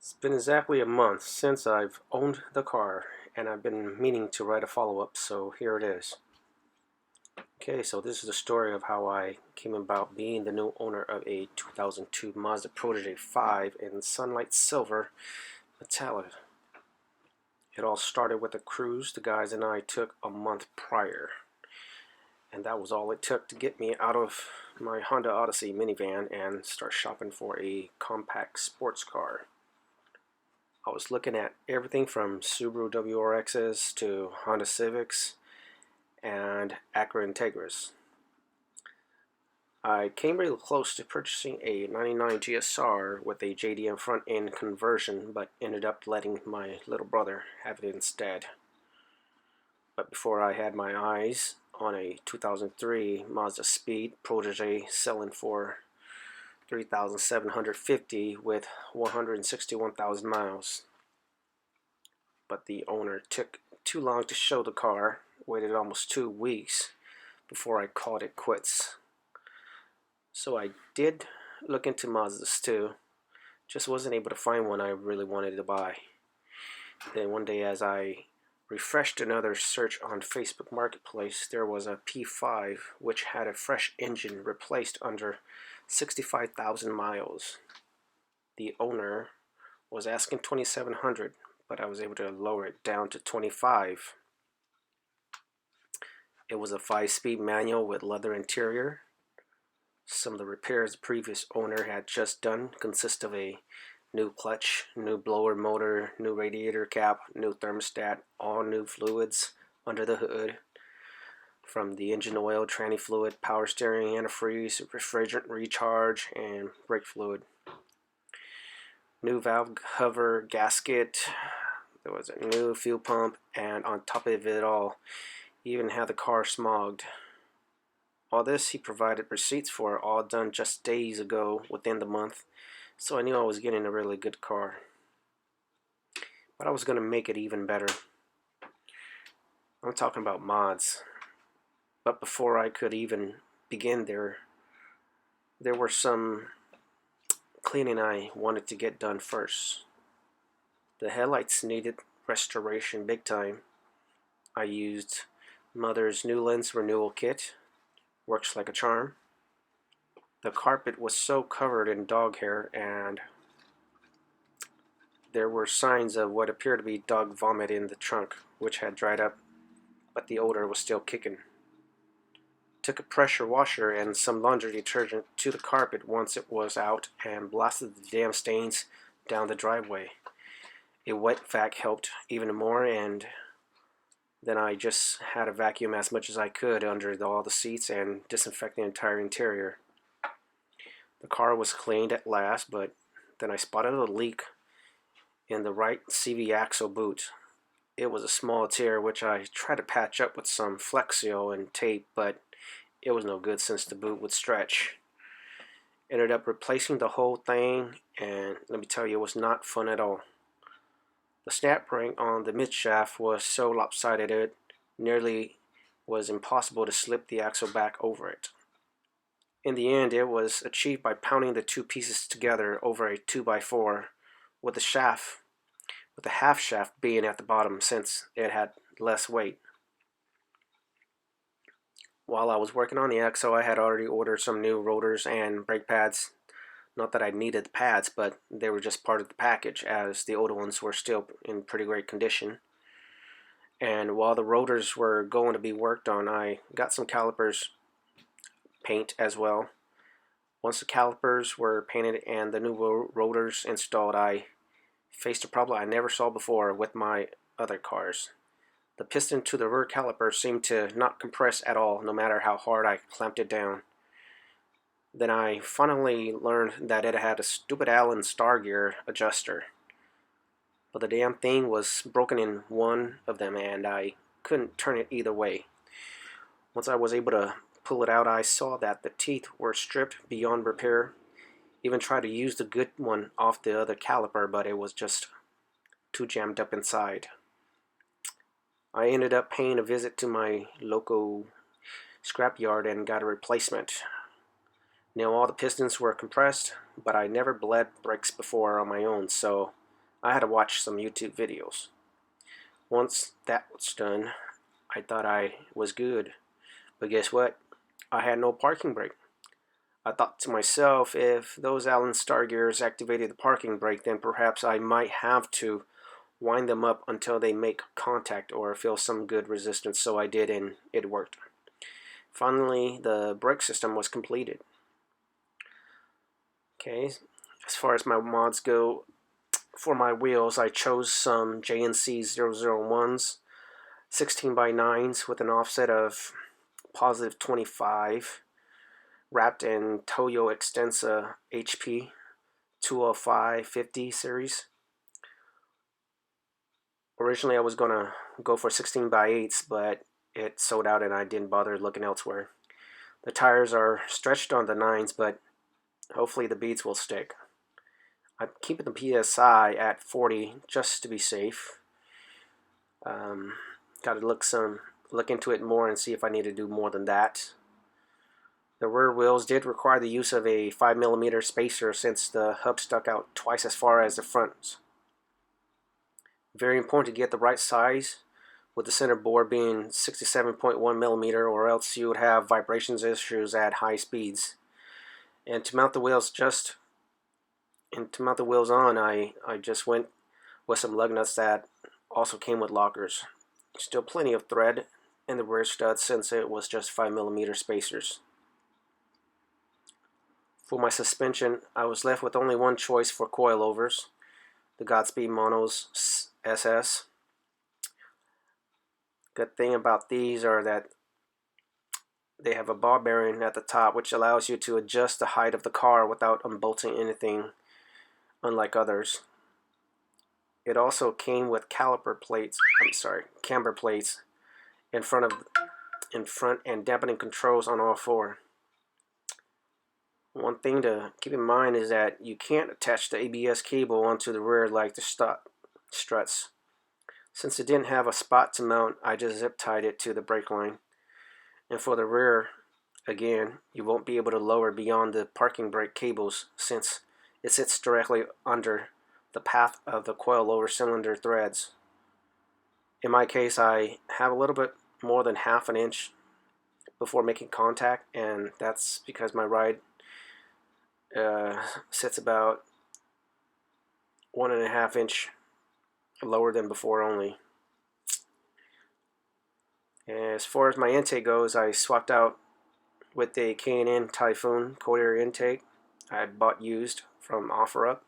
It's been exactly a month since I've owned the car, and I've been meaning to write a follow-up, so here it is. Okay, so this is the story of how I came about being the new owner of a 2002 Mazda Protege 5 in Sunlight Silver Metallic. It all started with a cruise the guys and I took a month prior, and that was all it took to get me out of my Honda Odyssey minivan and start shopping for a compact sports car. I was looking at everything from Subaru WRXs to Honda Civics and Acura Integras. I came really close to purchasing a 99 GSR with a JDM front end conversion, but ended up letting my little brother have it instead. But before I had my eyes on a 2003 Mazda Speed Protege selling for $3,750 with 161,000 miles. But the owner took too long to show the car, waited almost 2 weeks before I called it quits. So I did look into Mazdas too, just wasn't able to find one I really wanted to buy. Then one day as I refreshed another search on Facebook Marketplace, there was a P5 which had a fresh engine replaced under 65,000 miles. The owner was asking $2,700, but I was able to lower it down to $25. It was a 5-speed manual with leather interior. Some of the repairs the previous owner had just done consist of a new clutch, new blower motor, new radiator cap, new thermostat, all new fluids under the hood, from the engine oil, tranny fluid, power steering, antifreeze, refrigerant recharge, and brake fluid. New valve cover gasket. There was a new fuel pump, and on top of it all, he even had the car smogged. All this he provided receipts for, all done just days ago within the month, so I knew I was getting a really good car. But I was going to make it even better. I'm talking about mods. But before I could even begin there were some cleaning I wanted to get done first. The headlights needed restoration big time. I used Mother's new lens renewal kit. Works like a charm. The carpet was so covered in dog hair, and there were signs of what appeared to be dog vomit in the trunk, which had dried up, but the odor was still kicking. Took a pressure washer and some laundry detergent to the carpet once it was out and blasted the damn stains down the driveway. A wet vac helped even more, and then I just had to vacuum as much as I could under all the seats and disinfect the entire interior. The car was cleaned at last, but then I spotted a leak in the right CV axle boot. It was a small tear which I tried to patch up with some Flex Seal and tape, but it was no good since the boot would stretch. Ended up replacing the whole thing, and let me tell you, it was not fun at all. The snap ring on the midshaft was so lopsided it nearly was impossible to slip the axle back over it. In the end, it was achieved by pounding the two pieces together over a 2x4 with the half shaft being at the bottom since it had less weight. While I was working on the axle, I had already ordered some new rotors and brake pads. Not that I needed the pads, but they were just part of the package, as the older ones were still in pretty great condition. And while the rotors were going to be worked on, I got some calipers paint as well. Once the calipers were painted and the new rotors installed, I faced a problem I never saw before with my other cars. The piston to the rear caliper seemed to not compress at all, no matter how hard I clamped it down. Then I finally learned that it had a stupid Allen star gear adjuster. But the damn thing was broken in one of them, and I couldn't turn it either way. Once I was able to pull it out, I saw that the teeth were stripped beyond repair. Even tried to use the good one off the other caliper, but it was just too jammed up inside. I ended up paying a visit to my local scrapyard and got a replacement. Now all the pistons were compressed, but I never bled brakes before on my own, so I had to watch some YouTube videos. Once that was done, I thought I was good. But guess what? I had no parking brake. I thought to myself, if those Allen star gears activated the parking brake, then perhaps I might have to wind them up until they make contact or feel some good resistance. So I did, and it worked. Finally, the brake system was completed. Okay, as far as my mods go, for my wheels, I chose some JNC 001s, 16x9s with an offset of positive 25, wrapped in Toyo Extensa HP 205/50 series. Originally, I was going to go for 16x8s, but it sold out and I didn't bother looking elsewhere. The tires are stretched on the 9s, but hopefully the beads will stick. I'm keeping the PSI at 40 just to be safe. Got to look into it more and see if I need to do more than that. The rear wheels did require the use of a 5mm spacer since the hub stuck out twice as far as the fronts. Very important to get the right size, with the center bore being 67.1mm, or else you would have vibrations issues at high speeds. And to mount the wheels on, I just went with some lug nuts that also came with lockers. Still plenty of thread in the rear studs since it was just 5mm spacers. For my suspension, I was left with only one choice for coilovers, the Godspeed Monos SS. Good thing about these are that they have a ball bearing at the top, which allows you to adjust the height of the car without unbolting anything, unlike others. It also came with camber plates in front and dampening controls on all four. One thing to keep in mind is that you can't attach the ABS cable onto the rear like the struts. Since it didn't have a spot to mount, I just zip tied it to the brake line. And for the rear, again, you won't be able to lower beyond the parking brake cables since it sits directly under the path of the coilover cylinder threads. In my case, I have a little bit more than half an inch before making contact, and that's because my ride sits about 1.5 inch lower than before only. As far as my intake goes, I swapped out with a K&N Typhoon cold air intake I bought used from OfferUp.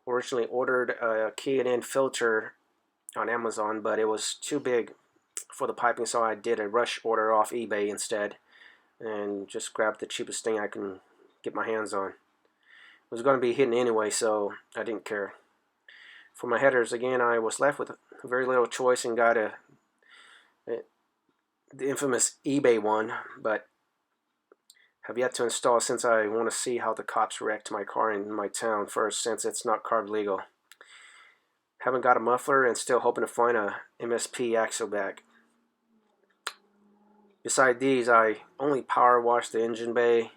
Originally ordered a K&N filter on Amazon, but it was too big for the piping, so I did a rush order off eBay instead and just grabbed the cheapest thing I can get my hands on. It was going to be hidden anyway, so I didn't care. For my headers, again, I was left with very little choice and got the infamous eBay one, but have yet to install since I want to see how the cops react to my car in my town first, since it's not carb legal. Haven't got a muffler and still hoping to find a MSP axle bag. Beside these, I only power washed the engine bay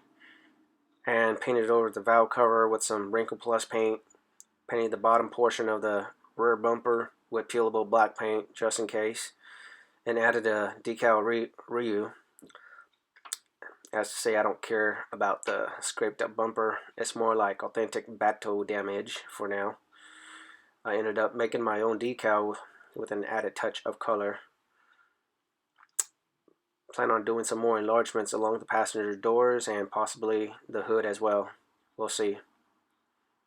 and painted over the valve cover with some Wrinkle Plus paint, painted the bottom portion of the rear bumper with peelable black paint just in case, and added a decal Ryu. As to say, I don't care about the scraped up bumper. It's more like authentic bateau damage for now. I ended up making my own decal with an added touch of color. Plan on doing some more enlargements along the passenger doors and possibly the hood as well. We'll see.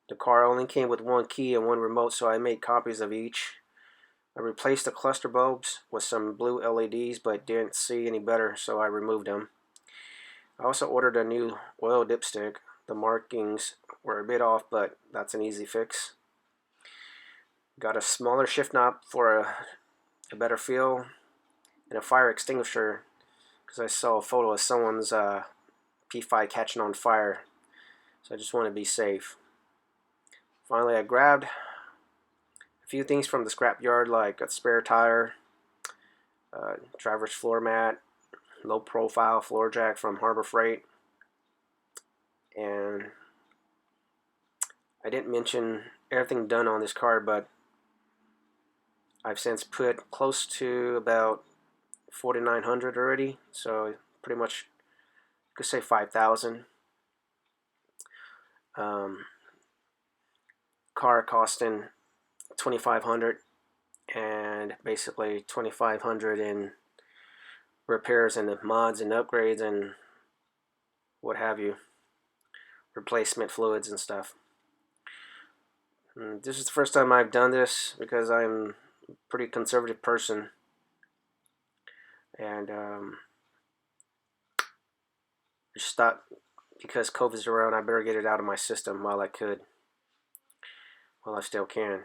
The car only came with one key and one remote, so I made copies of each. I replaced the cluster bulbs with some blue LEDs, but didn't see any better, so I removed them. I also ordered a new oil dipstick. The markings were a bit off, but that's an easy fix. Got a smaller shift knob for a better feel, and a fire extinguisher because I saw a photo of someone's P5 catching on fire, so I just want to be safe. Finally, I grabbed a few things from the scrapyard, like a spare tire, driver's floor mat, low profile floor jack from Harbor Freight, and I didn't mention everything done on this car, but I've since put close to about 4,900 already, so pretty much you could say 5,000. Car costing 2,500, and basically 2,500 in repairs and the mods and upgrades and what have you, replacement fluids and stuff. This is the first time I've done this because I'm a pretty conservative person, and just thought because COVID's around, I better get it out of my system while I still can.